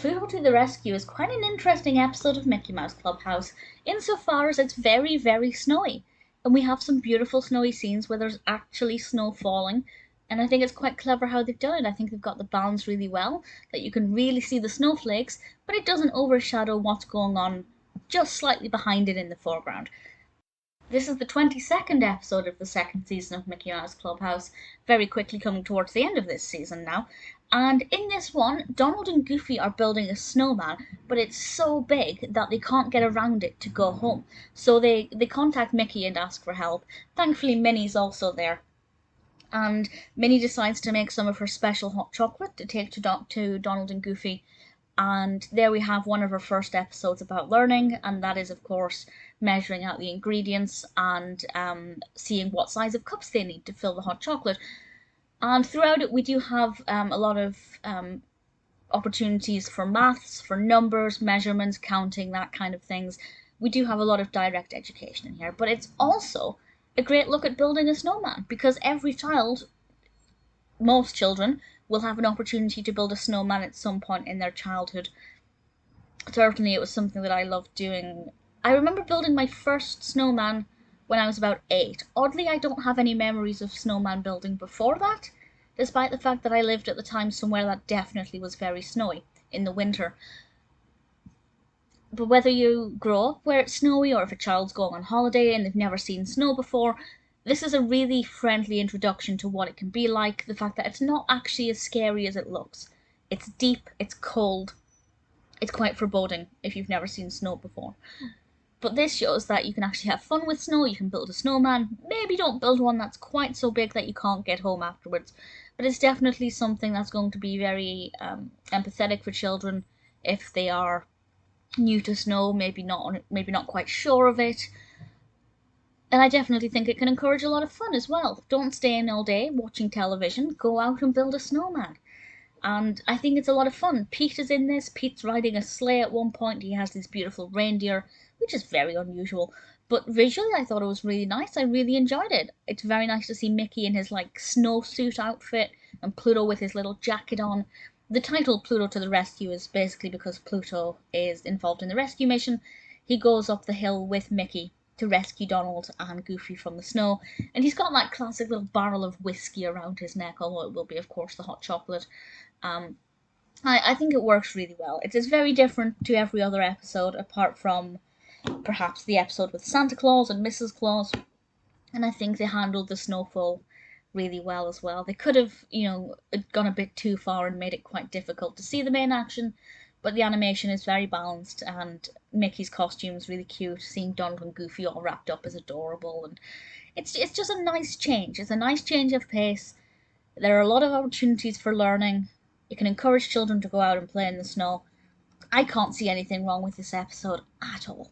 Pluto to the Rescue is quite an interesting episode of Mickey Mouse Clubhouse, insofar as it's very, very snowy. And we have some beautiful snowy scenes where there's actually snow falling. And I think it's quite clever how they've done it. I think they've got the balance really well, that you can really see the snowflakes, but it doesn't overshadow what's going on just slightly behind it in the foreground. This is the 22nd episode of the second season of Mickey Mouse Clubhouse, very quickly coming towards the end of this season now. And in this one, Donald and Goofy are building a snowman, but it's so big that they can't get around it to go home. So they contact Mickey and ask for help. Thankfully, Minnie's also there. And Minnie decides to make some of her special hot chocolate to take to Donald and Goofy. And there we have one of our first episodes about learning, and that is, of course, measuring out the ingredients and seeing what size of cups they need to fill the hot chocolate. And throughout it, we do have a lot of opportunities for maths, for numbers, measurements, counting, that kind of things. We do have a lot of direct education in here, but it's also a great look at building a snowman, because every child, most children, will have an opportunity to build a snowman at some point in their childhood. Certainly it was something that I loved doing. I remember building my first snowman when I was about 8. Oddly, I don't have any memories of snowman building before that, despite the fact that I lived at the time somewhere that definitely was very snowy in the winter. But whether you grow up where it's snowy, or if a child's going on holiday and they've never seen snow before, this is a really friendly introduction to what it can be like, the fact that it's not actually as scary as it looks. It's deep, it's cold, it's quite foreboding if you've never seen snow before. But this shows that you can actually have fun with snow, you can build a snowman. Maybe don't build one that's quite so big that you can't get home afterwards, but it's definitely something that's going to be very empathetic for children if they are new to snow, maybe not quite sure of it. And I definitely think it can encourage a lot of fun as well. Don't stay in all day watching television, go out and build a snowman. And I think it's a lot of fun. Pete is in this. Pete's riding a sleigh at one point. He has these beautiful reindeer, which is very unusual. But visually, I thought it was really nice. I really enjoyed it. It's very nice to see Mickey in his snowsuit outfit and Pluto with his little jacket on. The title Pluto to the Rescue is basically because Pluto is involved in the rescue mission. He goes up the hill with Mickey to rescue Donald and Goofy from the snow. And he's got that classic little barrel of whiskey around his neck, although it will be, of course, the hot chocolate. I think it works really well. It is very different to every other episode, apart from perhaps the episode with Santa Claus and Mrs. Claus. And I think they handled the snowfall really well as well. They could have, gone a bit too far and made it quite difficult to see the main action, but the animation is very balanced, and Mickey's costume is really cute. Seeing Donald and Goofy all wrapped up is adorable, and it's just a nice change. It's a nice change of pace. There are a lot of opportunities for learning. It can encourage children to go out and play in the snow. I can't see anything wrong with this episode at all.